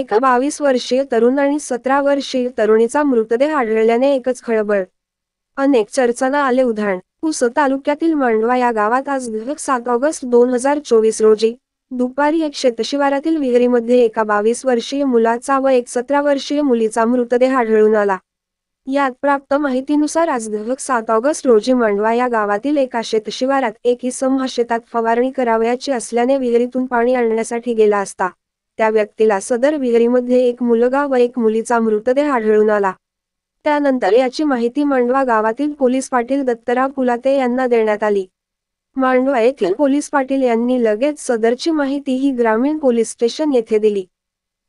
एका 22 वर्षीय तरुण आणि 17 वर्षीय तरुणीचा मृतदेह आढळल्याने एकच खळबळ. अनेक चर्चांना आले उधाण. पुसद तालुक्यातील मांडवा या गावात आज दिनांक 7 ऑगस्ट 2024 रोजी दुपारी एक शेतशिवारातील विहिरीमध्ये एका 22 वर्षीय मुलाचा व एक 17 वर्षीय मुलीचा मृतदेह आढळून आला. यात प्राप्त माहितीनुसार आज दिनांक 7 ऑगस्ट रोजी मांडवा या गावातील एका शेतशिवारात एक इसम हा शेतात फवारणी करावयाची असल्याने विहिरीतून पाणी आणण्यासाठी गेला असता त्या व्यक्तीला सदर विहिरीमध्ये एक मुलगा व एक मुलीचा मृतदेह आढळून आला. त्यानंतर याची माहिती मांडवा गावातील पोलीस पाटील दत्तराव पुलाते यांना देण्यात आली. मांडवा येथील पोलीस पाटील यांनी लगेच सदरची माहिती ही ग्रामीण पोलीस स्टेशन येथे दिली.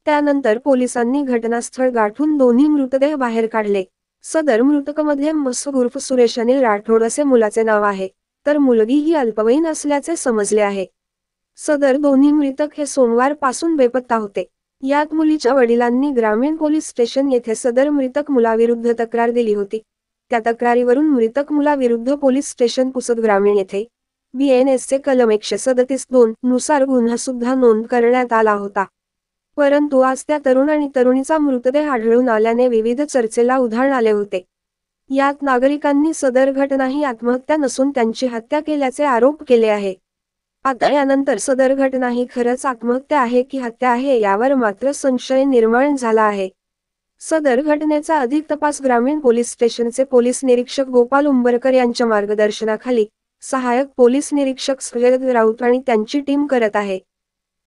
त्यानंतर पोलिसांनी घटनास्थळ गाठून दोन्ही मृतदेह बाहेर काढले. सदर मृतकमध्ये मसूद उर्फ सुरेश अनिल राठोड असे मुलाचे नाव आहे, तर मुलगी ही अल्पवयीन असल्याचे समजले आहे. सदर दोन्ही मृतक हे सोमवार पासून बेपत्ता होते. यात मुलीच्या वडिलांनी ग्रामीण पोलीस स्टेशन येथे सदर मृतक मुलाविरुद्ध तक्रार दिली होती. त्या तक्रारीवरून मृतक मुलाविरुद्ध पोलीस स्टेशन पुसद ग्रामीण येथे BNSचे कलम 137(2) नुसार गुन्हा सुद्धा नोंद करण्यात आला होता. परंतु आज त्या तरुण आणि तरुणीचा मृतदेह आढळून आल्याने विविध चर्चेला उधाण आले होते. यात नागरिकांनी सदर घटना ही आत्महत्या नसून त्यांची हत्या केल्याचे आरोप केले आहे. आता यानंतर सदर घटना ही खरंच आत्महत्या आहे की हत्या आहे यावर मात्र संशय निर्माण झाला आहे. सदर घटनेचा अधिक तपास ग्रामीण पोलीस स्टेशनचे पोलीस निरीक्षक गोपाल उंबरकर यांच्या मार्गदर्शनाखाली सहाय्यक पोलीस निरीक्षक सय्यद राऊत आणि त्यांची टीम करत आहे.